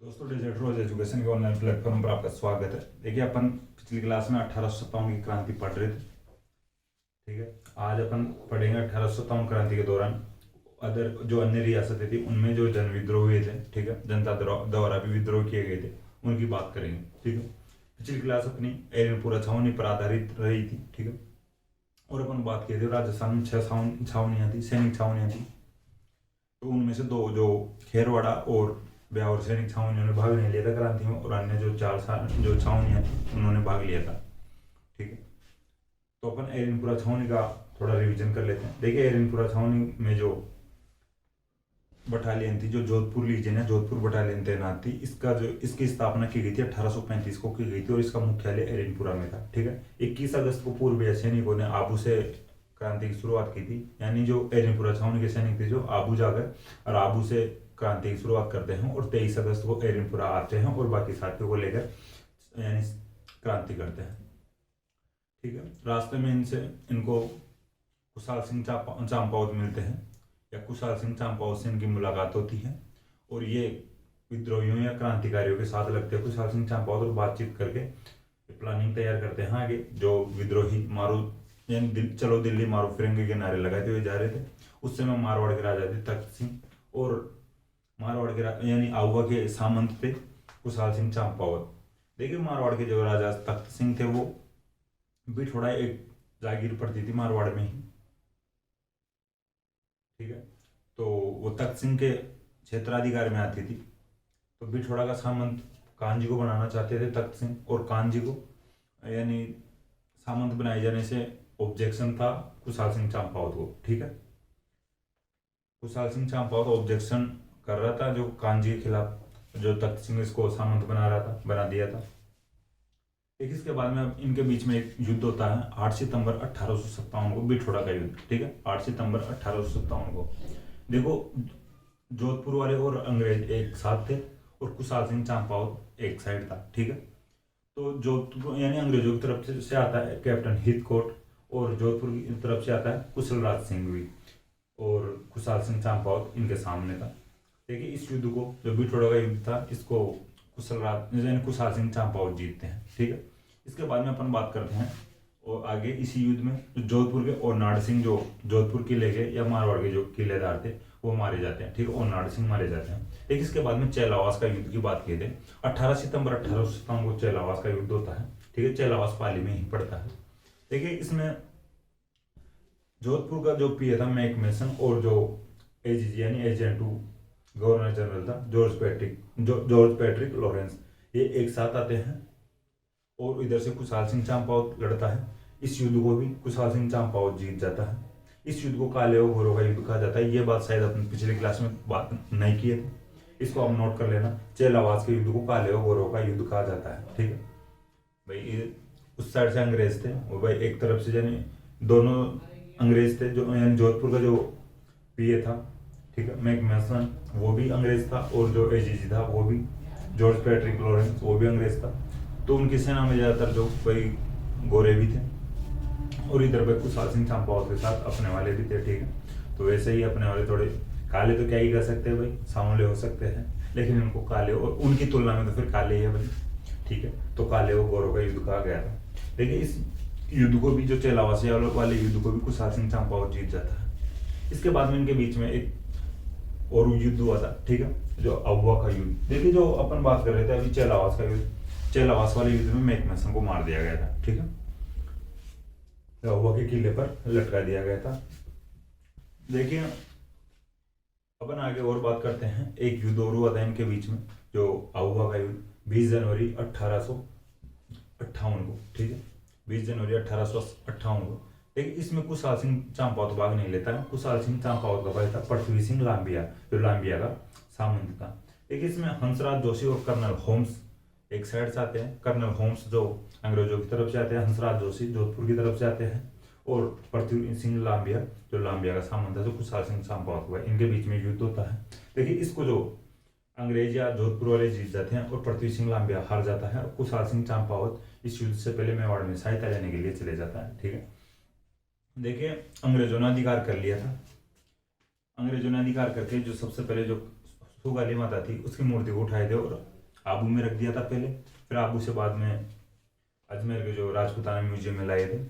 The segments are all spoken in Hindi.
दोस्तों डिजिटल रोज एजुकेशन के ऑनलाइन प्लेटफॉर्म पर आपका स्वागत है। देखिए अपन पिछली क्लास में 1857 की क्रांति पढ़ रहे थे। ठीक है, आज अपन पढ़ेंगे 1857 क्रांति के दौरान जो अन्य रियासतें थी उनमें जो जन विद्रोह हुए थे। ठीक है, जनता द्वारा भी विद्रोह किए गए थे, उनकी बात करेंगे। ठीक है, पिछली क्लास अपनी एरनपुरा छावनी पर आधारित रही थी। ठीक है, और अपन बात की थी राजस्थान में 6 छावनियाँ थी, सैनिक छावनियाँ थी। तो उनमें से 2 जो खेरवाड़ा और ब्यावर सैनिक छावनियों ने भाग नहीं लिया था क्रांति में, और अन्य जो 4 जो छावनियाँ थी उन्होंने भाग लिया था। ठीक है, तो अपन एरनपुरा छावनी का थोड़ा रिवीजन कर लेते हैं। देखिए एरनपुरा छावनी में जो बटालियन थी, जो जोधपुर लीजन है, जोधपुर बटालियन तैनात थी, इसकी स्थापना की गई थी 1835 को की गई थी, और इसका मुख्यालय एरनपुरा में था। ठीक है, 21 अगस्त को पूर्व सैनिकों ने आबू से क्रांति की शुरुआत की थी। यानी जो एरनपुरा छावनी के सैनिक थे जो आबू जाकर और आबू से क्रांति की शुरुआत करते हैं, और 23 अगस्त को एरनपुरा आते हैं और बाकी साथियों को लेकर यानी क्रांति करते हैं। ठीक है, रास्ते में इनको कुशाल सिंह चांपावत मिलते हैं, या कुशाल सिंह चांपावत से इनकी मुलाकात होती है, और ये विद्रोहियों या क्रांतिकारियों के साथ लगते हैं कुशाल सिंह चांपावत, और बातचीत करके प्लानिंग तैयार करते हैं आगे। जो विद्रोही मारो यानी चलो दिल्ली मारो फिरंगी के नारे लगाते हुए जा रहे थे, उस समय मारवाड़ के राजा थे तख्त सिंह, और मारवाड़ के यानी आहुआ के सामंत थे कुशाल सिंह चांपावत। देखिए मारवाड़ के जो राजा तख्त सिंह थे वो भी थोड़ा एक जागीर पड़ती थी मारवाड़ में ही। ठीक है, तो वो तख्त सिंह के क्षेत्राधिकार में आती थी, तो बिठोड़ा का सामंत कान्जी को बनाना चाहते थे तख्त सिंह, और कान्जी को यानी सामंत बनाए जाने से ऑब्जेक्शन था कुशाल सिंह चांपावत को। ठीक है, कुशाल सिंह चांपावत ऑब्जेक्शन कर रहा था जो कान्जी के खिलाफ, जो तख्त सिंह इसको सामंत बना दिया था। एक इसके बाद में अब इनके बीच में एक युद्ध होता है 8 सितंबर 1857 को, बिठोड़ा का युद्ध। ठीक है, 8 सितंबर 1857 को। देखो जोधपुर वाले और अंग्रेज एक साथ थे, और कुशाल सिंह चांपावत एक साइड था। ठीक है, तो जोधपुर यानी अंग्रेजों की तरफ से आता है कैप्टन हितकोट, और जोधपुर की तरफ से आता है कुशलराज सिंह भी, और कुशाल सिंह चांपावत इनके सामने था। देखिए इस युद्ध को, जो बिठोड़ा का युद्ध था, इसको कुशाल सिंह चांपावत जीतते हैं। ठीक है, इसके बाद में अपन बात करते हैं और आगे इसी युद्ध में जोधपुर के ओरनाड सिंह, जो जोधपुर किले के या मारवाड़ के जो किलेदार थे, वो मारे जाते हैं। ठीक है, ओरनाड सिंह मारे जाते हैं। एक इसके बाद में चेलावास का युद्ध की बात की थे। 18 सितंबर 1857 को चेलावास का युद्ध होता है। ठीक है, चेलावास पाली में ही पड़ता है। देखिए इसमें जोधपुर का जो पीए था मैक मेसन, और जो एजीजी यानी एजेंट गवर्नर जनरल था जॉर्ज पैट्रिक लॉरेंस, ये एक साथ आते हैं, और इधर से कुशाल सिंह चांपावत लड़ता है। इस युद्ध को भी कुशाल सिंह चांपावत जीत जाता है। इस युद्ध को काले और गोरों का युद्ध कहा जाता है। ये बात शायद अपनी पिछली क्लास में बात नहीं की है, इसको आप नोट कर लेना। चेलावास के युद्ध को काले और गोरों का युद्ध कहा जाता है। ठीक है भाई, उस साइड से अंग्रेज थे, और भाई एक तरफ से यानी दोनों अंग्रेज थे, जो यानी जोधपुर का जो पीए था, ठीक है, मैक मेसन, वो भी अंग्रेज था, और जो एजीजी था वो भी जॉर्ज पैट्रिक लॉरेंस, वो भी अंग्रेज था। तो उनकी सेना में ज़्यादातर जो भाई गोरे भी थे, और इधर भाई कुशाल सिंह चांपावत के साथ अपने वाले भी थे। ठीक है, तो वैसे ही अपने वाले थोड़े काले तो क्या ही कर सकते हैं भाई, सांवले हो सकते हैं, लेकिन उनको काले, और उनकी तुलना में तो फिर काले ही है भाई। ठीक है, तो काले और गोरों का युद्ध कहा गया था। लेकिन इस युद्ध को भी, जो चेलावासी वाले युद्ध को भी कुशाल सिंह चांपावत जीत जाता है। इसके बाद में इनके बीच में एक और युद्ध हुआ था। ठीक है, जो अहुआ का युद्ध। देखिए जो अपन बात कर रहे थे अभी चेलावास का युद्ध, चेलावास वाले युद्ध में मैक मेसन को मार दिया गया था। ठीक है, अहुआ के किले पर लटका दिया गया था। देखिए अपन आगे और बात करते हैं। एक युद्ध और हुआ था इनके बीच में, जो अहुआ का युद्ध, 20 जनवरी 1858 को। ठीक है, 20 जनवरी 1858 को। लेकिन इसमें कुशाल सिंह चांपावत भाग नहीं लेता है। कुशाल सिंह चांपावत का भाई था पृथ्वी सिंह लांबिया, जो लांबिया का सामंत था। लेकिन इसमें हंसराज जोशी और कर्नल होम्स एक साइड से आते हैं। कर्नल होम्स जो अंग्रेजों की तरफ से आते हैं, हंसराज जोशी जोधपुर की तरफ से आते हैं, और पृथ्वी सिंह लांबिया, जो लांबिया का सामंत है, जो कुशाल सिंह चांपावत हुआ, इनके बीच में युद्ध होता है। देखिए इसको जो अंग्रेज या जोधपुर वाले जीत जाते हैं, और पृथ्वी सिंह लांबिया हार जाता है, और कुशाल सिंह चांपावत इस युद्ध से पहले मेवाड़ में सहायता लेने के लिए चले जाता है। ठीक है, देखिए अंग्रेजों ने अधिकार कर लिया था। अंग्रेजों ने अधिकार करके जो सबसे पहले जो सुगाली माता थी उसकी मूर्ति को उठाए थे, और आबू में रख दिया था पहले, फिर आबू से बाद में अजमेर के जो राजपूताना म्यूजियम में लाए थे।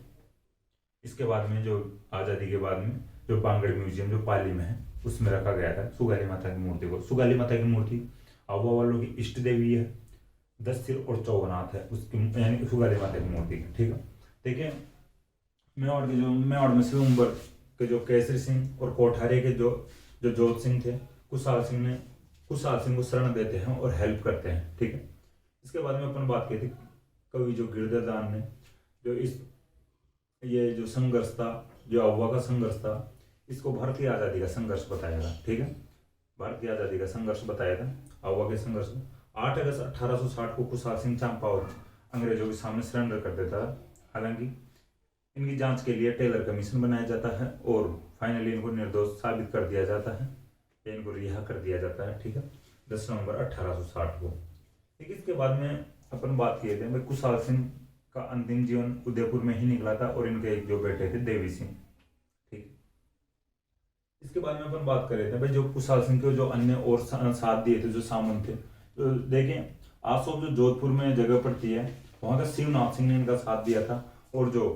इसके बाद में जो आज़ादी के बाद में जो बांगड़ म्यूजियम जो पाली में है उसमें रखा गया था सुगाली माता की मूर्ति को। सुगाली माता की मूर्ति आबू वालों की इष्ट देवी है, 10 सिर और 54 हाथ है उसकी, यानी सुगाली माता की मूर्ति की। ठीक है, देखिए मेवाड़ में स्वयंवर के जो केसरी सिंह और कोठारे के जो जो जोत सिंह थे, कुशाल सिंह को शरण देते हैं और हेल्प करते हैं। ठीक है, इसके बाद में अपन बात की थी कवि जो गिरधर दान ने जो ये जो संघर्ष था, जो अहुआ का संघर्ष था, इसको भारतीय आज़ादी का संघर्ष बताया था। ठीक है, भारतीय आज़ादी का संघर्ष बताया था अहुआ के संघर्ष में। 8 अगस्त 1860 को कुशाल सिंह चंपावत अंग्रेजों के सामने सरेंडर कर देता है। हालांकि इनकी जांच के लिए टेलर कमीशन बनाया जाता है और फाइनली इनको निर्दोष साबित कर दिया जाता है या इनको रिहा कर दिया जाता है। ठीक है, 10 नवंबर 1860 को। ठीक, इसके बाद में अपन बात किए थे भाई कुशाल सिंह का अंतिम जीवन उदयपुर में ही निकला था और इनके एक जो बेटे थे देवी सिंह। ठीक, इसके बाद में अपन बात कर रहे थे भाई जो कुशाल सिंह के जो अन्य और साथ दिए थे जो सामंत थे। तो देखें आसोप जो जोधपुर में जगह पड़ती है वहां का शिवनाथ सिंह ने इनका साथ दिया था, और जो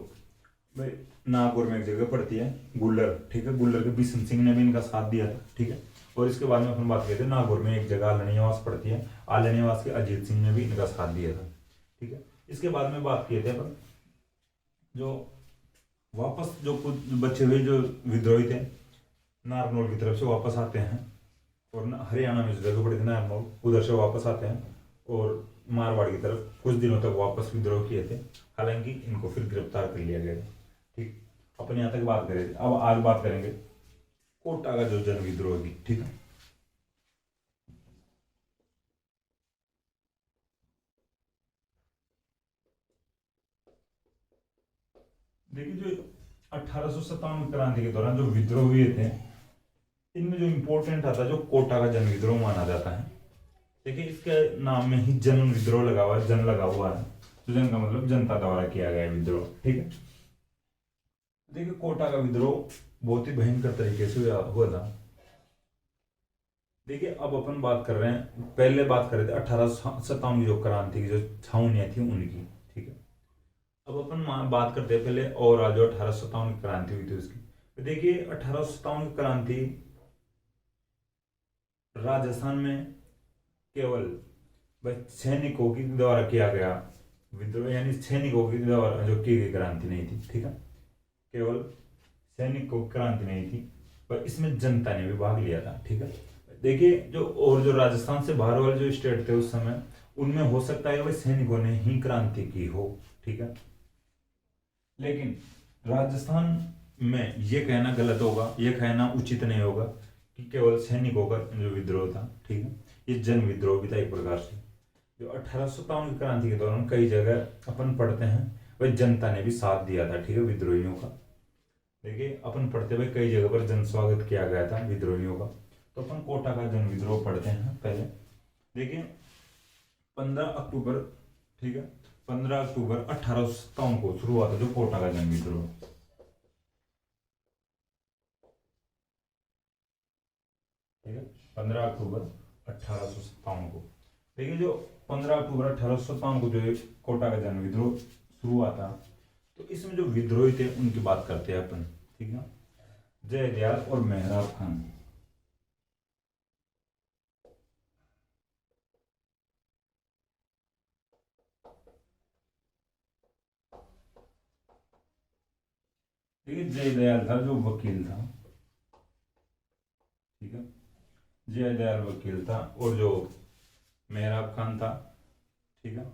भाई नागौर में एक जगह पड़ती है गुल्लर। ठीक है, गुल्लर के बिशन सिंह ने भी इनका साथ दिया था। ठीक है, और इसके बाद में अपन बात करते हैं नागौर में एक जगह आलनियावास पड़ती है, आलनियावास के अजीत सिंह ने भी इनका साथ दिया था। ठीक है, इसके बाद में बात किए थे अपन जो वापस जो कुछ बचे हुए जो विद्रोही थे नारनौल की तरफ से वापस आते हैं, और हरियाणा में जो जगह पड़ी थी नारनौल उधर से वापस आते हैं और मारवाड़ की तरफ कुछ दिनों तक वापस विद्रोह किए थे। हालांकि इनको फिर गिरफ्तार कर लिया गया। ठीक, अपन यहाँ तक बात करें। अब आज बात करेंगे कोटा का जो जन विद्रोह की। ठीक है, देखिए जो 1857 क्रांति के दौरान जो विद्रोह हुए थे इनमें जो इम्पोर्टेंट आता है जो कोटा का जन विद्रोह माना जाता है। देखिए इसके नाम में ही जन विद्रोह लगा हुआ है, जन लगा हुआ है, तो जन का मतलब जनता द्वारा किया गया विद्रोह। ठीक है, देखिए कोटा का विद्रोह बहुत ही भयंकर तरीके से हुआ था। देखिए अब अपन बात कर रहे हैं, पहले बात कर रहे थे 1857 की जो क्रांति की जो छावनियां थी उनकी। ठीक है, अब अपन बात करते हैं पहले और आज जो 1857 की क्रांति हुई थी उसकी। तो देखिए 1857 की क्रांति राजस्थान में केवल सैनिकों की द्वारा किया गया विद्रोह, यानी सैनिकों की द्वारा जो की गई क्रांति नहीं थी। ठीक है, केवल सैनिकों की क्रांति नहीं थी पर इसमें जनता ने भी भाग लिया था। ठीक है, देखिए जो राजस्थान से बाहर वाले जो स्टेट थे उस समय उनमें हो सकता है कि भाई सैनिकों ने ही क्रांति की हो। ठीक है, लेकिन राजस्थान में ये कहना गलत होगा, ये कहना उचित नहीं होगा कि केवल सैनिकों का जो विद्रोह था। ठीक है, ये जन विद्रोह भी था एक प्रकार से। जो 1857 की क्रांति के दौरान कई जगह अपन पढ़ते हैं भाई जनता ने भी साथ दिया था। ठीक है, विद्रोहियों का। देखिए अपन पढ़ते हुए कई जगह पर जन स्वागत किया गया था विद्रोहियों का। तो अपन कोटा का जन विद्रोह पढ़ते हैं पहले। देखिए 15 अक्टूबर, ठीक है, 15 अक्टूबर 1857 को शुरू हुआ था जो कोटा का जन विद्रोह। ठीक है, 15 अक्टूबर 1857 को। देखिए जो 15 अक्टूबर 1857 को जो कोटा का जन विद्रोह शुरू हुआ था, तो इसमें जो विद्रोही थे उनकी बात करते हैं अपन। ठीक है, जयदयाल और मेहराब खान। ठीक है, जयदयाल था जो वकील था। ठीक है, जयदयाल वकील था और जो मेहराब खान था। ठीक है,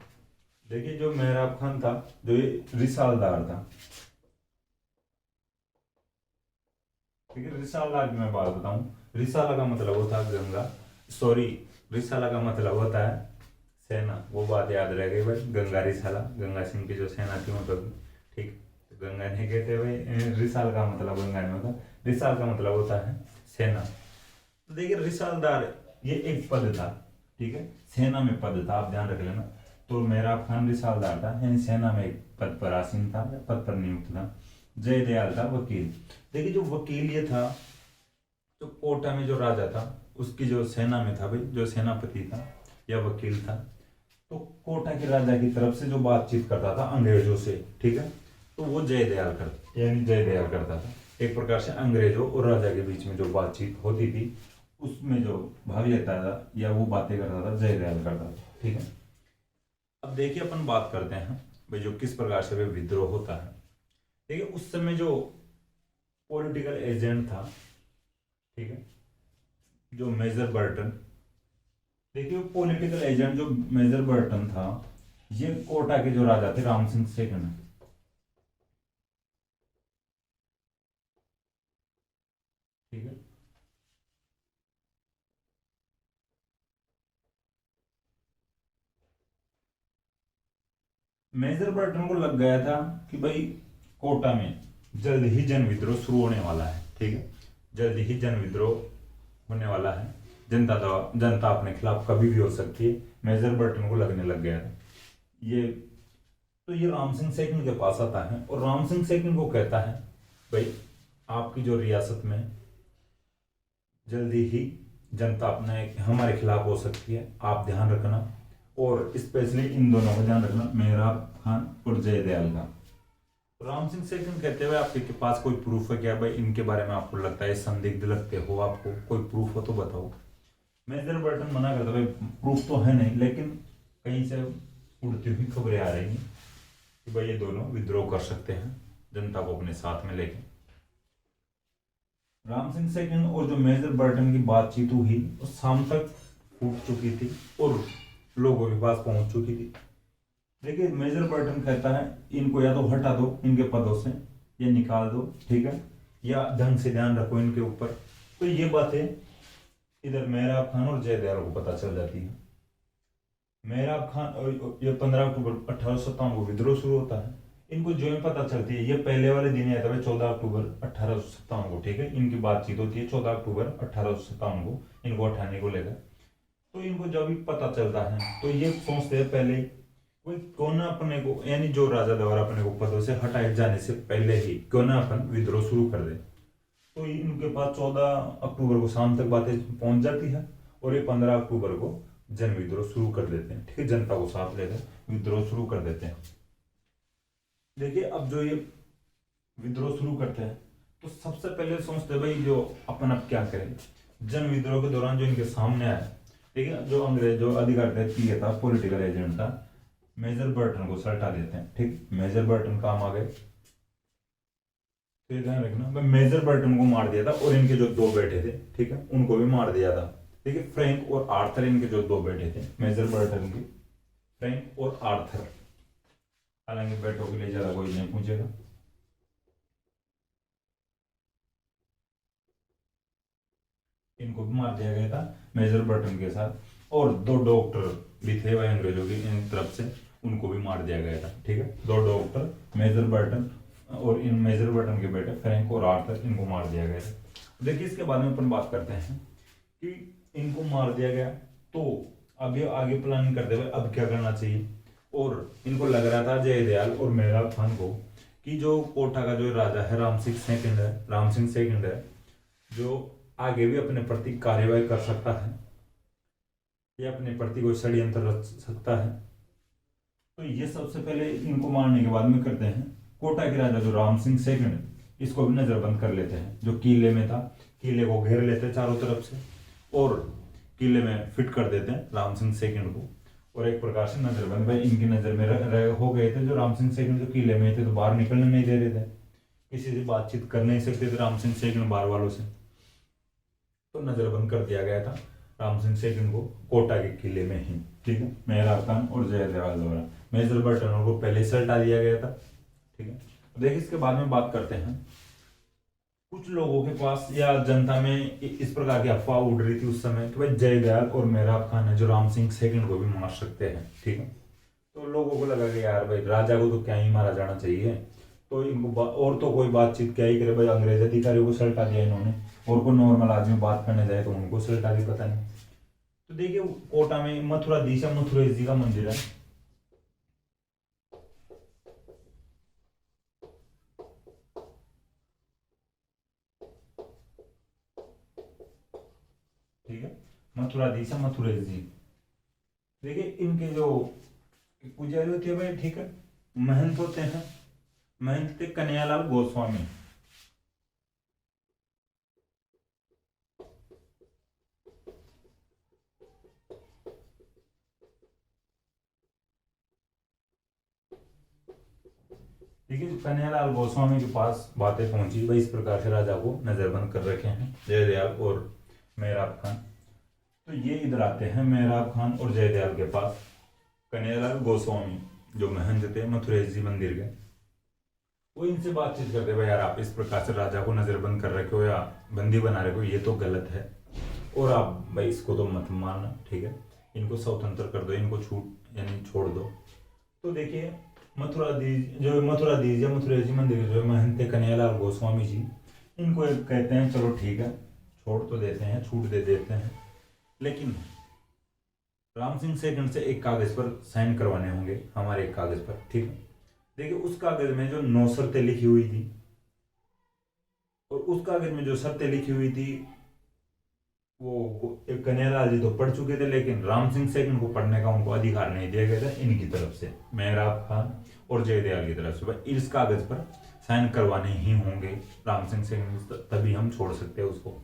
देखिए जो मेहराब खान था जो ये रिसालदार था। ठीक है, रिसाला की मैं बात बताऊं, रिसाला का मतलब होता है गंगा, सॉरी रिसाला का मतलब होता है सेना। वो बात याद रह गई भाई, गंगा रिसाला, गंगा सिंह की जो सेना थी मतलब। ठीक, तो गंगा नहीं कहते भाई, रिसाल का मतलब गंगा नहीं होता, रिसाल का मतलब होता है सेना। तो देखिए रिसालदार ये एक पद था। ठीक है, सेना में पद था, आप ध्यान रख लेना। तो मेहराब खान रिसालदार था, यानी सेना में एक पद पर आसीन था, पद पर नियुक्त था। जयदयाल था वकील। देखिए जो वकील ये था, जो कोटा में जो राजा था उसकी जो सेना में था भाई, जो सेनापति था या वकील था, तो कोटा के राजा की तरफ से जो बातचीत करता था अंग्रेजों से, ठीक है, तो वो जय दयाल करता था। एक प्रकार से अंग्रेजों और राजा के बीच में जो बातचीत होती थी उसमें जो भाग लेता था या वो बातें करता था, जय दयाल करता था, ठीक है। अब देखिए अपन बात करते हैं भाई जो किस प्रकार से वे विद्रोह होता है। देखिए उस समय जो पॉलिटिकल एजेंट था, ठीक है, जो मेजर बर्टन, देखिए पॉलिटिकल एजेंट जो मेजर बर्टन था, ये कोटा के जो राजा थे राम सिंह सेकंड, ठीक है। मेजर बर्टन को लग गया था कि भाई कोटा में जल्द ही जन विद्रोह शुरू होने वाला है, ठीक है, जल्द ही जन विद्रोह होने वाला है, जनता अपने खिलाफ कभी भी हो सकती है, मेजर बर्टन को लगने लग गया था ये। तो ये राम सिंह सेकंड के पास आता है और राम सिंह सेकंड को कहता है भाई आपकी जो रियासत में जल्दी ही जनता अपने हमारे खिलाफ हो सकती है, आप ध्यान रखना, और स्पेशली इन दोनों का ध्यान रखना, मेहराब खान और जयदयाल का। राम सिंह सेकंड कहते हुए आपके पास कोई प्रूफ है क्या भाई, इनके बारे में आपको लगता है संदिग्ध लगते हो, आपको कोई प्रूफ हो तो बताओ। मेजर बर्टन मना करता भाई प्रूफ तो है नहीं, लेकिन कहीं से उड़ती हुई खबरें आ रही हैं कि भाई ये दोनों विद्रोह कर सकते हैं जनता को अपने साथ में लेके। राम सिंह सेकंड और जो मेजर बर्टन की बातचीत हुई वो शाम तक फूट चुकी थी और लोगों के पास पहुंच चुकी थी। देखिए मेजर बर्टन कहता है इनको या तो हटा दो इनके पदों से या निकाल दो, ठीक है, या ढंग से ध्यान रखो इनके ऊपर। तो ये बातें इधर मेहराब खान और जयदयाल को पता चल जाती है। मेहराब खान और ये 15 अक्टूबर 1857 को विद्रोह शुरू होता है। इनको जो ही पता चलती है, ये पहले वाले दिन ही आता है 14 अक्टूबर 1857 को, ठीक है, इनकी बातचीत होती है 14 अक्टूबर 1857 को इनको हटाने को लेकर। तो इनको जब भी पता चलता है तो ये सोचते हैं पहले कोई क्यों ना अपने को, यानी जो राजा द्वारा अपने को पदों से हटाए जाने से पहले ही क्यों ना अपन विद्रोह शुरू कर दे। तो इनके पास 14 अक्टूबर को शाम तक बातें पहुंच जाती है और ये 15 अक्टूबर को जन विद्रोह शुरू कर देते हैं, ठीक है, जनता को साथ लेकर विद्रोह शुरू कर देते हैं। देखिए अब जो ये विद्रोह शुरू करते हैं तो सबसे पहले सोचते हैं भाई जो अपन अब क्या करें। जन विद्रोह के दौरान जो इनके सामने आया, ठीक है, जो अंग्रेज जो अधिकारी ये था पॉलिटिकल एजेंट था, मेजर बर्टन को सल्टा देते हैं, ठीक, मेजर बर्टन काम आ गए। तो ये ध्यान रखना मैं मेजर बर्टन को मार दिया था और इनके जो दो बेटे थे, ठीक है, उनको भी मार दिया था। ठीक है, फ्रैंक और आर्थर इनके जो दो बेटे थे मेजर बर्टन के, फ्रैंक और आर्थर। हालांकि बेटों के लिए ज्यादा कोई नहीं पूछेगा। इनको भी मार दिया गया था मेजर बर्टन के साथ, और दो डॉक्टर भी थे वह अंग्रेजों की तरफ से, उनको भी मार दिया गया था। ठीक है, दो डॉक्टर मेजर बर्टन और इन मेजर बर्टन के बेटे फ्रैंक और आर्थर, इनको मार दिया गया था। देखिए इसके बाद में अपन बात करते हैं कि इनको मार दिया गया तो अब ये आगे प्लानिंग करते हुए अब क्या करना चाहिए। और इनको लग रहा था जयदयाल और मेहराब खान को कि जो कोटा का जो राजा है राम सिंह सेकंड है, जो आगे भी अपने प्रति कार्यवाही कर सकता है या अपने प्रति कोई षड्यंत्र रच सकता है। तो ये सबसे पहले इनको मारने के बाद में करते हैं कोटा के राजा जो राम सिंह सेकंड, इसको भी नजरबंद कर लेते हैं। जो किले में था, किले को घेर लेते हैं चारों तरफ से और किले में फिट कर देते हैं राम सिंह सेकंड को, और एक प्रकार से नजरबंद भाई इनकी नजर में हो गए थे। जो राम सिंह सेकंड जो किले में थे तो बाहर निकलने नहीं दे रहे थे, किसी से बातचीत कर नहीं सकते थे राम सिंह सेकंड बाहर वालों से, तो नजरबंद कर दिया गया था राम सिंह सेकंड को कोटा के किले में ही। ठीक है, मेहराब खान और जयदयाल द्वारा मेजर बर्टन को पहले से हटा दिया गया था। ठीक है, देखिए इसके बाद में बात करते हैं कुछ लोगों के पास या जनता में इस प्रकार की अफवाह उड़ रही थी उस समय कि भाई जयदयाल और मेहराब खान है जो राम सिंह सेकंड को भी मार सकते हैं। ठीक है, तो लोगों को लगा कि यार भाई राजा को तो क्या ही मारा जाना चाहिए, तो इनको और तो कोई बातचीत क्या ही करे भाई, अंग्रेज अधिकारियों को सल्टा दिया इन्होंने, और कोई नॉर्मल आदमी बात करने जाए तो उनको सल्टा दी, पता नहीं। तो देखिए कोटा में मथुराधीश मथुरेश जी का मंदिर है। ठीक है, मथुराधीश मथुरेश जी, देखिए इनके जो पुजारी होती है भाई, ठीक है, महंत होते हैं, महंत थे कन्हैयालाल गोस्वामी। ठीक है, कन्हैयालाल गोस्वामी के पास बातें पहुंची भाई, इस प्रकार से राजा को नजरबंद कर रखे हैं जयदयाल और मेहराब खान। तो ये इधर आते हैं मेहराब खान और जयदयाल के पास, कन्हैयालाल गोस्वामी जो महंत थे मथुरा जी मंदिर के। वो इनसे बातचीत करते भाई, यार आप इस प्रकार से राजा को नजरबंद कर रखे हो या बंदी बना रखे हो, ये तो गलत है, और आप भाई इसको तो मत मानना, ठीक है, इनको स्वतंत्र कर दो, इनको छूट यानी छोड़ दो। तो देखिए मथुराधीश या मथुरा जी मंदिर के जो महंत कन्हैयालाल गोस्वामी जी, इनको एक कहते हैं चलो ठीक है छोड़ तो देते हैं, छूट दे देते हैं, लेकिन राम सिंह सेकंड से एक कागज पर साइन करवाने होंगे, हमारे एक कागज पर, ठीक है। देखिए उस कागज में जो 9 शर्तें लिखी हुई थी, और उस कागज में जो शर्तें लिखी हुई थी वो एक कन्हैयालाल जी तो पढ़ चुके थे, लेकिन राम सिंह सेकंड को पढ़ने का उनको अधिकार नहीं दिया गया था इनकी तरफ से, मेहराब खान और जयदयाल की तरफ से। भाई इस कागज पर साइन करवाने ही होंगे राम सिंह सेकंड, तभी हम छोड़ सकते हैं उसको।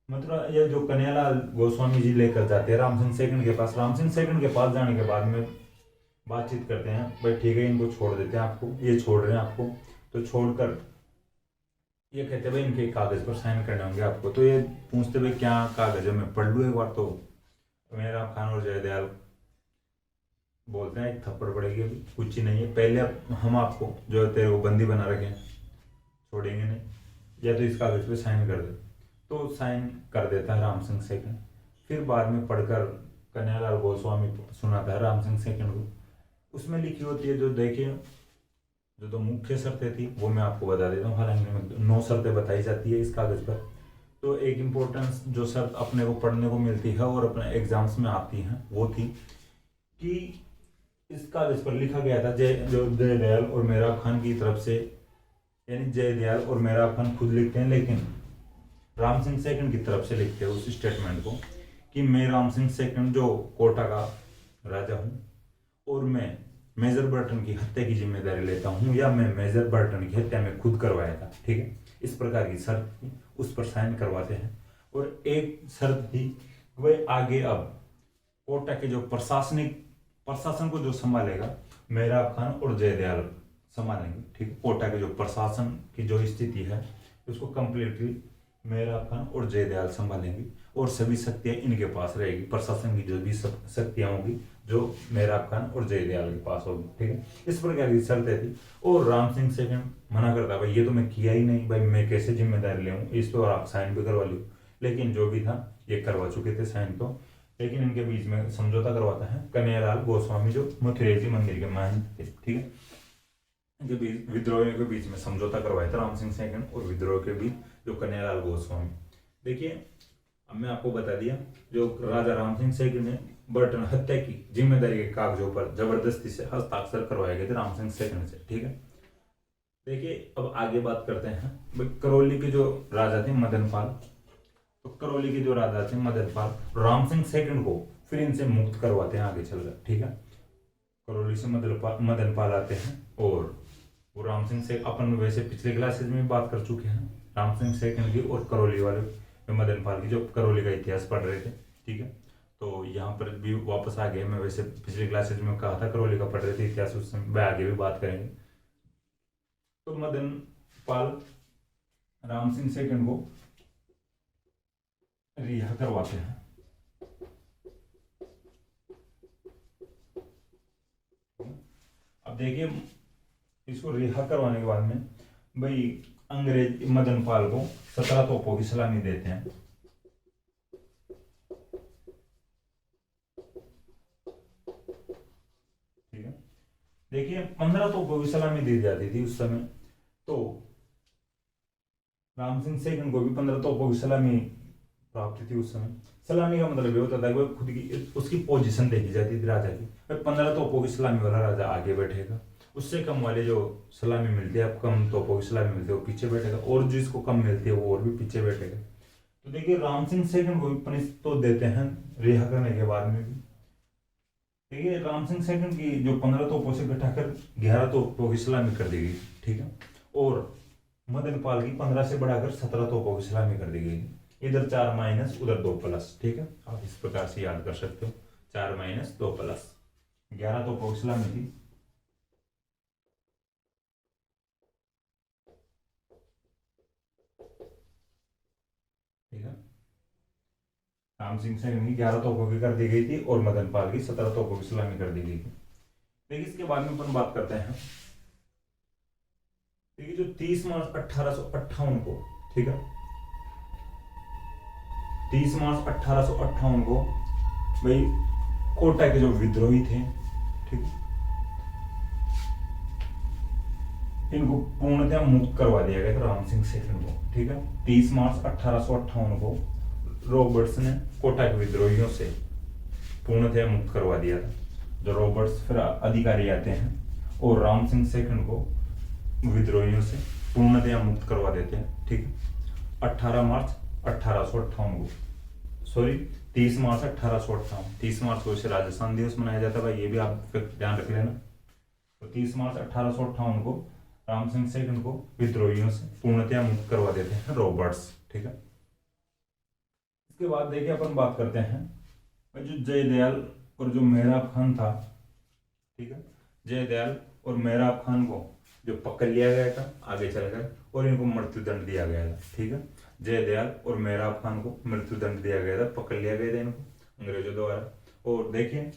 मतलब ये जो कन्हैयालाल गोस्वामी जी लेकर जाते हैं राम सिंह सेकंड के पास, राम सिंह सेकंड के पास जाने के बाद में बातचीत करते हैं, भाई ठीक है इनको छोड़ देते हैं, आपको ये छोड़ रहे हैं आपको, तो छोड़कर ये कहते भाई इनके कागज पर साइन करने होंगे आपको। तो ये पूछते भाई क्या कागज है, मैं पढ़ लूँ एक बार। तो मेहराब खान और जयदयाल बोलते हैं एक थप्पड़ पड़ेगी, अभी कुछ ही नहीं है, पहले हम आपको जो है तेरे को बंदी बना रखे हैं, छोड़ेंगे नहीं, या तो इस कागज पे साइन कर दे। तो साइन कर देता है राम सिंह सेकंड। फिर बाद में पढ़कर कन्हैयालाल गोस्वामी सुनाता है राम सिंह सेकंड को। उसमें लिखी होती है, जो देखिए जो तो मुख्य शर्तें थी वो मैं आपको बता देता हूँ, हालांकि 9 शर्तें बताई जाती है इस कागज पर। तो एक इम्पोर्टेंस जो शर्त अपने को पढ़ने को मिलती है और अपने एग्जाम्स में आती है वो थी कि इस कागज पर लिखा गया था जो जयदयाल और मेहराब खान की तरफ से, यानी जयदयाल और मेहराब खान खुद लिखते हैं, लेकिन राम सिंह सेकंड की तरफ से लिखते हैं उस स्टेटमेंट को कि मैं राम सिंह सेकंड जो कोटा का राजा हूँ, और मैं मेजर बर्टन की हत्या की जिम्मेदारी लेता हूँ, या मैं मेजर बर्टन की हत्या में खुद करवाया था, ठीक है, इस प्रकार की शर्त थी, उस पर साइन करवाते हैं। और एक शर्त थी वह आगे अब कोटा के जो प्रशासन को जो संभालेगा मेहराब खान और जयदयाल संभालेंगे, ठीक है, कोटा के जो प्रशासन की जो स्थिति है उसको कंप्लीटली मेहराब खान और जयदयाल संभालेंगे, और सभी शक्तियां इनके पास रहेगी, प्रशासन की जो भी शक्तियां होंगी जो मेहराब खान और जयदयाल के पास होगी, ठीक है, इस प्रकार की शर्तें थी। और राम सिंह सेकंड मना करता भाई ये तो मैं किया ही नहीं, भाई मैं कैसे जिम्मेदारी ले, इस पर आप साइन भी करवा लो, लेकिन जो भी था ये करवा चुके थे साइन तो। लेकिन इनके बीच में समझौता करवाता है कन्हैयालाल गोस्वामी जो मथुरा जी मंदिर के महंत थे, ठीक है, इनके बीच विद्रोहियों के बीच में समझौता करवाया था राम सिंह सेकंड और विद्रोह के बीच जो कन्हैयालाल गोस्वामी। देखिए अब मैं आपको बता दिया, जो राजा राम सिंह सेकंड ने बर्टन हत्या की जिम्मेदारी के कागजों पर जबरदस्ती से हस्ताक्षर करवाए गए थे राम सिंह सेकंड से, ठीक है। देखिए अब आगे बात करते हैं करौली के जो राजा थे मदनपाल, तो करौली के जो राजा थे मदनपाल राम सिंह सेकंड को फिर इनसे मुक्त करवाते हैं आगे चलकर, ठीक है। करौली से मदनपाल आते हैं, और वो राम सिंह से अपन वैसे पिछले क्लासेज में बात कर चुके हैं, राम सिंह सेकंड की और करौली वाले मदनपाल की, जो करौली का इतिहास पढ़ रहे थे, ठीक है। तो यहाँ पर भी वापस आ गए, मैं वैसे पिछले क्लासेज में कहा था करौली का पढ़ रहे थे इतिहास, उस समय आगे भी बात करेंगे। तो मदनपाल राम सिंह सेकंड को रिहा करवाते हैं। अब देखिए इसको रिहा करवाने के बाद में भाई अंग्रेज मदनपाल को 17 तोपों की सलामी देते हैं, ठीक है। देखिए 15 तोपों की सलामी दी जाती थी उस समय, तो राम सिंह सेकंड को भी 15 तोपों की सलामी प्राप्त थी उस समय। सलामी का मतलब ये होता था कि वो खुद की उसकी पोजीशन देखी जाती थी राजा की, 15 तोपों की सलामी वाला राजा आगे बैठेगा, उससे कम वाले जो सलामी मिलती है, कम तोपों की सलामी मिलती है वो पीछे बैठेगा, और जिसको कम मिलती है वो और भी पीछे बैठेगा। तो देखिए राम सिंह सेकंड को भी पनिश तो देते हैं रिहा करने के बाद में भी, देखिए राम सिंह सेकंड की जो 15 तोपों से घटाकर 11 तोपों की सलामी कर दी गई, ठीक है। और मदन पाल की 15 से बढ़ाकर 17 तोपों की सलामी कर दी गई। इधर 4 माइनस उधर 2 प्लस, ठीक है। आप इस प्रकार से याद कर सकते हो, 4 माइनस 2 प्लस 11 तोपों की सलामी थी। ठीक है, राम सिंह सेकंड की 11 तोपों की कर दी गई थी और मदन पाल की 17 तोपों की सलामी कर दी गई थी। देखिए इसके बाद में अपन बात करते हैं, देखिए जो 30 मार्च 1858 को, ठीक है, 30 मार्च 1858 को भाई कोटा के जो विद्रोही थे, ठीक, इनको पूर्णतः मुक्त करवा दिया गया था राम सिंह सेकंड को, ठीक है। 30 मार्च 1858 को रॉबर्ट्स ने कोटा के विद्रोहियों से पूर्णतः मुक्त करवा दिया था। जो रॉबर्ट्स फिर अधिकारी आते हैं और राम सिंह सेकंड को विद्रोहियों से पूर्णतः मुक्त करवा देते हैं, ठीक है। 18 मार्च 1858 को, सॉरी 30 मार्च 1858, 30 मार्च को इसे राजस्थान दिवस मनाया जाता है भाई, ये भी आप ध्यान रख लेना। तो 30 मार्च 1858 को राम सिंह सेकंड को विद्रोहियों से पूर्णतया मुक्त करवा देते हैं रॉबर्ट्स, ठीक है। इसके बाद देखिए अपन बात करते हैं जो जयदयाल और जो मेहराब खान था, ठीक है, जयदयाल और मेहराब खान को जो पकड़ लिया गया था आगे चलकर और इनको मृत्यु दंड दिया गया था, ठीक है। जयदयाल और मेहराब खान को मृत्यु दंड दिया गया था, पकड़ लिया गया था इनको अंग्रेजों द्वारा। और देखिए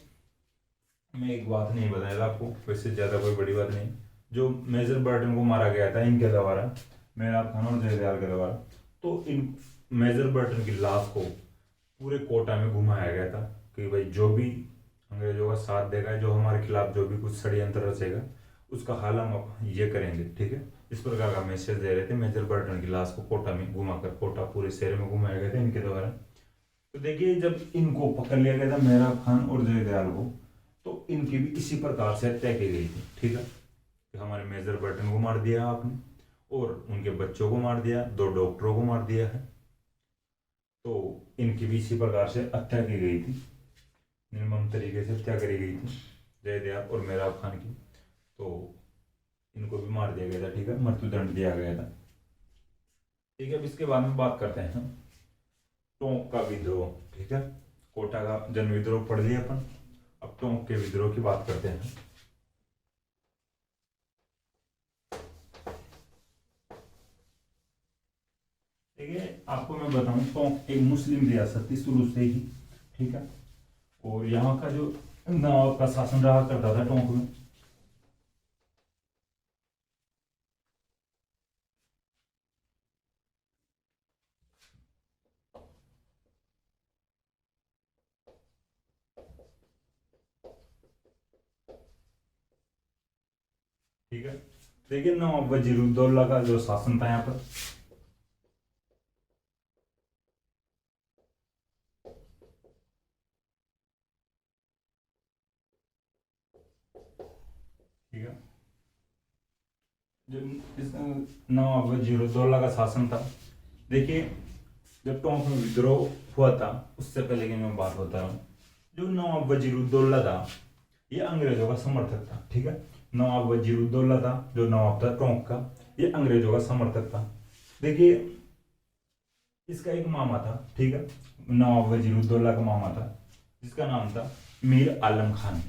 मैं एक बात नहीं बताया आपको, वैसे ज्यादा कोई बड़ी बात नहीं, जो मेजर बर्टन को मारा गया था इनके द्वारा, मेहराब खान और जयदयाल के द्वारा, तो इन मेजर बर्टन की लाश को पूरे कोटा में घुमाया गया था कि भाई जो भी अंग्रेजों का साथ देगा, जो हमारे खिलाफ जो भी कुछ षड्यंत्र रचेगा उसका हाल हम ये करेंगे, ठीक है। इस प्रकार का मैसेज दे रहे थे। मेजर बर्टन की लाश को कोटा में घुमाकर, कोटा पूरे शहर में घुमाया गया था इनके द्वारा। तो देखिए जब इनको पकड़ लिया गया था मेहराब खान और जयदयाल को, तो इनकी भी इसी प्रकार से हत्या की गई थी, ठीक है। कि हमारे मेजर बर्टन को मार दिया आपने और उनके बच्चों को मार दिया, 2 डॉक्टरों को मार दिया है, तो इनकी भी इसी प्रकार से हत्या की गई थी, निर्मम तरीके से हत्या करी गई थी जयदयाल और मेहराब खान की। तो इनको भी मार दिया गया था, ठीक है, मृत्यु दंड दिया गया था, ठीक है। अब इसके बाद में बात करते हैं टोंक का विद्रोह, ठीक है। कोटा का जन विद्रोह पढ़ लिया अपन, अब टोंक के विद्रोह की बात करते हैं। देखिए आपको मैं बताऊं, टोंक एक मुस्लिम रियासत थी शुरू से ही, ठीक है। और यहाँ का जो नवाब का शासन रहा करता था टोंक में, ठीक है। देखिए नवाब वजीरुद्दौला का जो शासन था यहाँ पर, ठीक है, जो इस नवाब वजीरुद्दौला का शासन था। देखिए जब टोंक में विद्रोह हुआ था उससे पहले की मैं बात बता रहा हूँ, जो नवाब वजीरुद्दौला था ये अंग्रेजों का समर्थक था, ठीक है। नवाब वजीरुद्दौला था जो नवाब था टोंक का, ये अंग्रेजों का समर्थक था। देखिए इसका एक मामा था, ठीक है, नवाब वजीरुद्दौला का मामा था जिसका नाम था मीर आलम खान।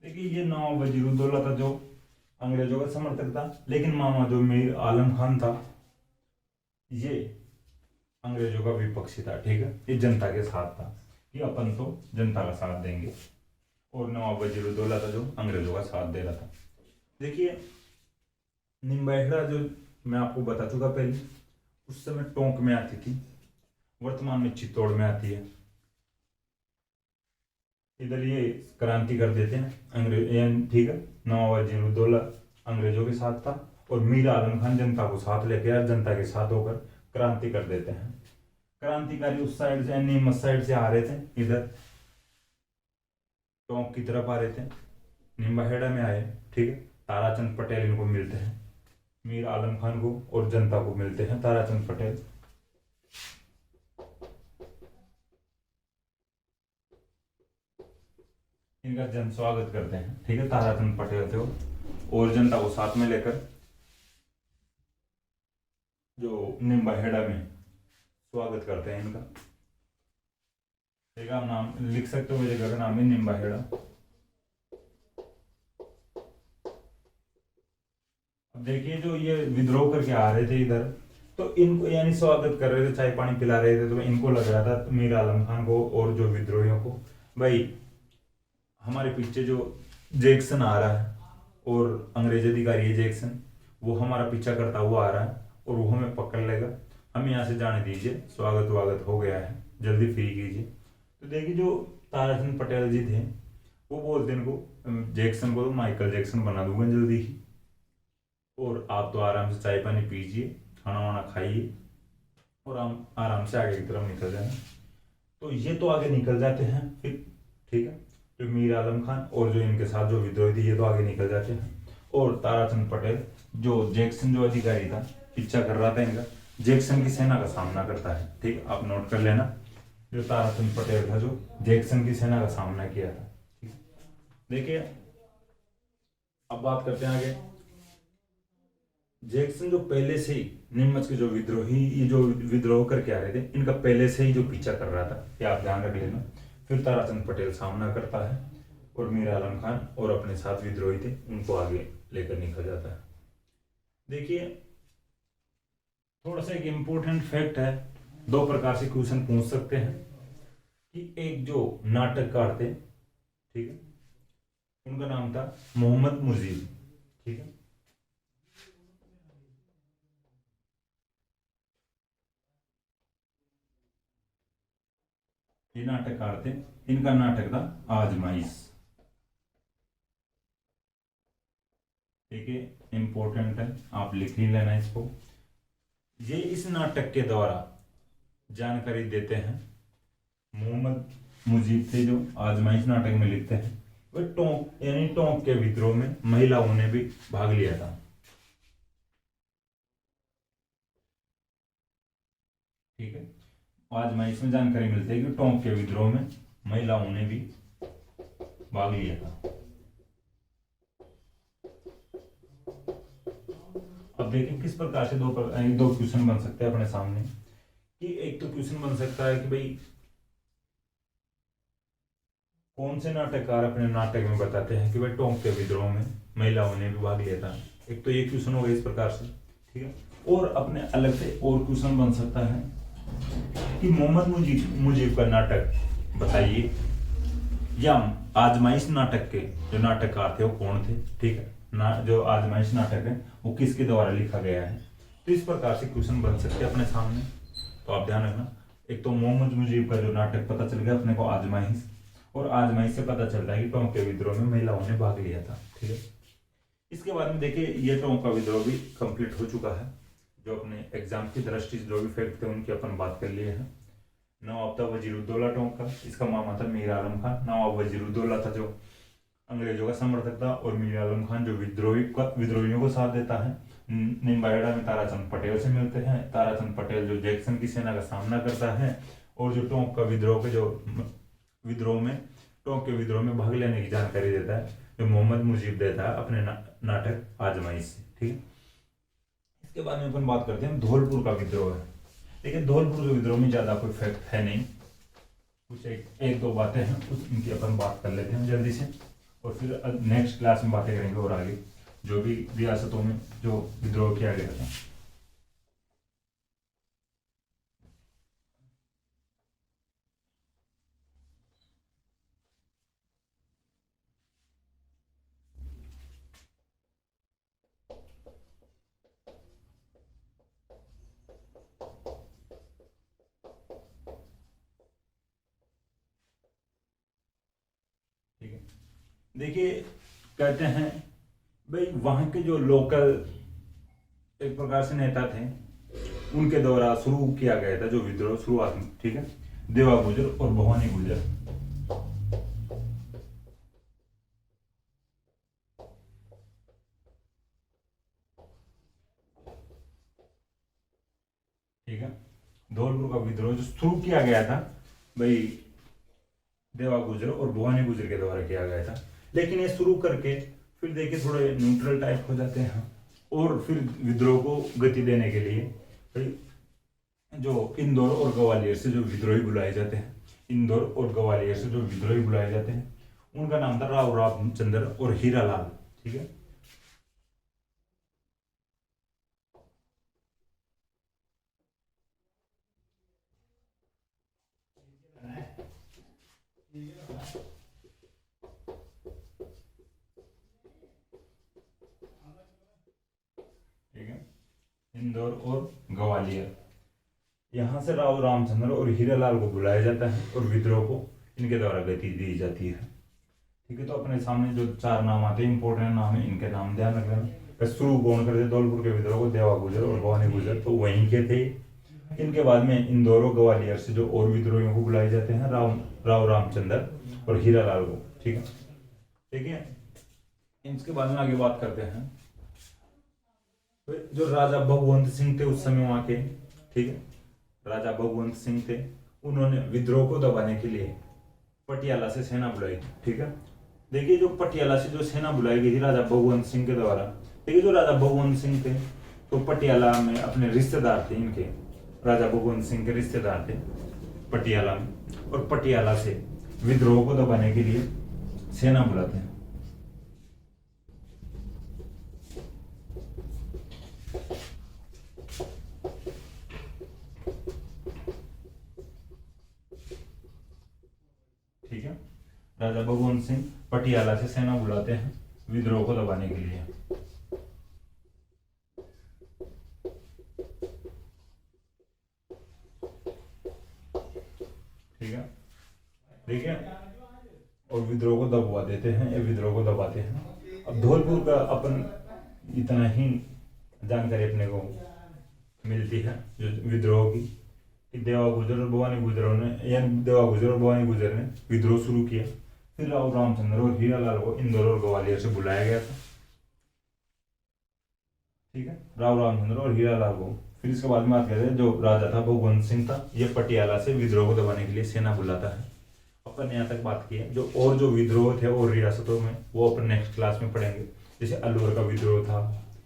देखिए ये नवाब वजीरुद्दौला था जो अंग्रेजों का समर्थक था, लेकिन मामा जो मीर आलम खान था ये अंग्रेजों का विपक्षी था, ठीक है। ये जनता के साथ था कि अपन तो जनता का साथ देंगे, और नवाब वजीरुद्दौला था जो अंग्रेजों का साथ दे रहा था। देखिए निम्बाहेड़ा जो मैं आपको बता चुका पहले, उस समय टोंक में आती थी, वर्तमान में चित्तौड़ में आती है। इधर ये क्रांति कर देते हैं अंग्रेज, ठीक है। नवाब वजीरुद्दौला अंग्रेजों के साथ था और मीर आलम खान जनता को साथ लेके यार जनता के साथ होकर क्रांति कर देते हैं। क्रांतिकारी उस साइड से नीमच साइड से आ रहे थे, इधर टोंक की तरफ आ रहे थे, निम्बाहेड़ा में आए, ठीक है। ताराचंद पटेल इनको मिलते हैं, मीर आलम खान को और जनता को मिलते हैं ताराचंद पटेल। इनका जन स्वागत करते हैं, ठीक है। ताराचंद पटेल थे और जनता को साथ में लेकर जो निम्बाहेड़ा में स्वागत करते हैं इनका। ठीक है, आप नाम लिख सकते हो, जगह का नाम है निम्बाहेड़ा। अब देखिए जो ये विद्रोह करके आ रहे थे इधर, तो इनको यानी स्वागत कर रहे थे, चाय पानी पिला रहे थे, तो इनको लग रहा था मीर आलम खान को और जो विद्रोहियों को, भाई हमारे पीछे जो जैक्सन आ रहा है और अंग्रेज अधिकारी है जैक्सन, वो हमारा पीछा करता हुआ आ रहा है और वो हमें पकड़ लेगा, हमें यहाँ से जाने दीजिए, स्वागत वागत हो गया है, जल्दी फ्री कीजिए। तो देखिए जो ताराचंद पटेल जी थे वो बोलते इनको जैक्सन को, तो माइकल जैक्सन बना दूंगा जल्दी ही, और आप तो आराम से चाय पानी पीजिए, खाना वाना खाइए और हम आराम से आगे की तरफ निकल जाना। तो ये तो आगे निकल जाते हैं फिर, ठीक है। जो मीर आलम खान और जो इनके साथ जो विद्रोही थे ये तो आगे निकल जाते हैं, और ताराचंद पटेल जो जैक्सन जो अधिकारी था पीछा कर रहा था इनका, जैक्सन की सेना का सामना करता है, ठीक है। आप नोट कर लेना, जो ताराचंद पटेल था जो जैक्सन की सेना का सामना किया था, ठीक है। देखिए अब बात करते हैं आगे। जैक्सन जो पहले से ही नीमच के जो विद्रोही, ये जो विद्रोह करके आ रहे थे, इनका पहले से ही जो पीछा कर रहा था, ये आप ध्यान रख लेना। फिर ताराचंद पटेल सामना करता है और मीर आलम खान और अपने साथ विद्रोही थे उनको आगे लेकर निकल जाता है। देखिए थोड़ा सा एक इम्पोर्टेंट फैक्ट है, दो प्रकार से क्वेश्चन पूछ सकते हैं कि एक जो नाटककार थे, ठीक है, उनका नाम था मोहम्मद मुजीब, ठीक है। ये नाटककार थे, इनका नाटक था आजमाइश, ठीक है, इंपॉर्टेंट है, आप लिख ही लेना इसको। ये इस नाटक के द्वारा जानकारी देते हैं, मोहम्मद मुजीब थे जो आजमाइश नाटक में लिखते हैं, वे टोंक यानी टोंक के विद्रोह में महिलाओं ने भी भाग लिया था, ठीक है। आजमाइश में जानकारी मिलती है कि टोंक के विद्रोह में महिलाओं ने भी भाग लिया था। अब देखिए किस प्रकार से दो क्वेश्चन बन सकते हैं अपने सामने, कि एक तो क्वेश्चन बन सकता है कि भाई कौन से नाटककार अपने नाटक में बताते हैं कि भाई टोंक के विद्रोह में महिलाओं ने भी भाग लिया था, एक तो ये क्वेश्चन होगा इस प्रकार से, ठीक है। और अपने अलग से और क्वेश्चन बन सकता है कि मोहम्मद मुजीब का नाटक बताइए, या आजमाइश नाटक के जो नाटककार थे वो कौन थे, ठीक है ना। जो आजमाइश नाटक है वो किसके द्वारा लिखा गया है, तो इस प्रकार से क्वेश्चन बन सकते हैं अपने सामने। तो आप ध्यान रखना, एक तो मोहम्मद मुजीब का जो नाटक पता चल गया अपने को आजमाइश, और आजमाइश से पता चलता है कि टोंक के विद्रोह में महिलाओं ने भाग लिया था, ठीक है। इसके बाद में देखिए ये टोंक का विद्रोह भी कंप्लीट हो चुका है, जो अपने एग्जाम की दृष्टि से जो भी फैक्ट थे उनकी अपन बात कर लिए हैं। नवाब था वजीरुद्दौला टोंक का, इसका मामा था मीर आलम खान। नवाब वजीरुद्दौला था जो अंग्रेजों का समर्थक था, और मीर आलम खान जो विद्रोहियों को साथ देता है। निम्बाहेड़ा में ताराचंद पटेल से मिलते हैं, ताराचंद पटेल जो जैक्सन की सेना का सामना करता है, और जो टोंक का विद्रोह में टोंक के विद्रोह में भाग लेने की जानकारी देता है, जो मोहम्मद मुजीब देता है अपने नाटक आजमाइश से, ठीक है। इसके बाद में अपन बात करते हैं धौलपुर का विद्रोह है। लेकिन धौलपुर के विद्रोह में ज्यादा कोई फैक्ट है नहीं, कुछ एक दो बातें हैं, कुछ इनकी अपन बात कर लेते हैं जल्दी से, और फिर नेक्स्ट क्लास में बातें करेंगे और आगे जो भी रियासतों में जो विद्रोह किया गया था। ठीक है, देखिए कहते हैं भाई वहां के जो लोकल एक प्रकार से नेता थे, उनके द्वारा शुरू किया गया था जो विद्रोह शुरुआत में, ठीक है। देवा गुजर और भवानी गुजर, ठीक है। धौलपुर का विद्रोह जो शुरू किया गया था भाई देवा गुजर और भवानी गुजर के द्वारा किया गया था, लेकिन ये शुरू करके फिर देखिए थोड़े न्यूट्रल टाइप हो जाते हैं और फिर विद्रोह को गति देने के लिए भाई जो इंदौर और ग्वालियर से जो विद्रोही बुलाए जाते हैं, इंदौर और ग्वालियर से जो विद्रोही बुलाए जाते हैं, उनका नाम था राव रामचंद्र और हीरालाल। ठीक है। ठीक है। इंदौर और ग्वालियर, यहाँ से राव रामचंद्र और हीरालाल को बुलाया जाता है और विद्रोह को इनके द्वारा गति दी जाती है। ठीक है। तो अपने सामने जो 4 नाम आते हैं, इंपॉर्टेंट नाम है, इनके नाम ध्यान रख लेना। शुरू कौन करते धौलपुर के विद्रोह को? देवा गुजर और भवानी गुजर, तो वहीं के थे। इनके बाद में इंदौर और ग्वालियर से जो और विद्रोहियों को बुलाए जाते हैं, राव रामचंद्र और हीरालाल को। ठीक है। ठीक है। इसके बाद में आगे बात करते हैं जो राजा भगवंत सिंह थे उस समय वहां के। ठीक है। राजा भगवंत सिंह थे, उन्होंने विद्रोह को दबाने के लिए पटियाला से सेना बुलाई। ठीक है। देखिए जो पटियाला से जो सेना बुलाई गई थी राजा भगवंत सिंह के द्वारा, देखिए जो राजा भगवंत सिंह थे तो पटियाला में अपने रिश्तेदार थे, इनके राजा भगवंत सिंह के रिश्तेदार थे पटियाला में, और पटियाला से विद्रोह को दबाने के लिए सेना बुलाते हैं। ठीक है। राजा भगवंत सिंह पटियाला से सेना बुलाते हैं विद्रोह को दबाने के लिए। ठीक है। ठीक है। और विद्रोह को दबवा देते हैं, या विद्रोह को दबाते हैं। अब धौलपुर का अपन इतना ही जानकारी अपने को मिलती है जो विद्रोह की, कि देवा गुजर और भवानी गुजरों ने, यानी देवा गुजर और भवानी गुजर ने विद्रोह शुरू किया। फिर राव रामचंद्र और हीरालाल को इंदौर और ग्वालियर से बुलाया गया था। ठीक है। राव रामचंद्र और हीरालाल को। फिर इसके बाद में बात करते हैं जो राजा था भगवंत सिंह था, ये पटियाला से विद्रोह को दबाने के लिए सेना बुलाता है। अपन यहाँ तक बात की है। जो और जो विद्रोह थे और रियासतों में, वो अपन नेक्स्ट क्लास में पढ़ेंगे। जैसे अलवर का विद्रोह था,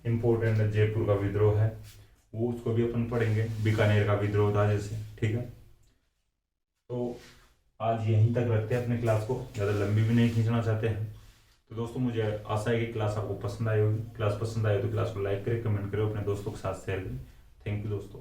इंपॉर्टेंट जयपुर का विद्रोह है, वो उसको भी अपन पढ़ेंगे। बीकानेर का विद्रोह था जैसे। ठीक है। तो आज यहीं तक रखते हैं अपने क्लास को, ज़्यादा लंबी भी नहीं खींचना चाहते हैं। तो दोस्तों मुझे आशा है कि क्लास आपको पसंद आई होगी। क्लास पसंद आए तो क्लास को लाइक करें, कमेंट करें, अपने दोस्तों के साथ शेयर करें। थैंक यू दोस्तों।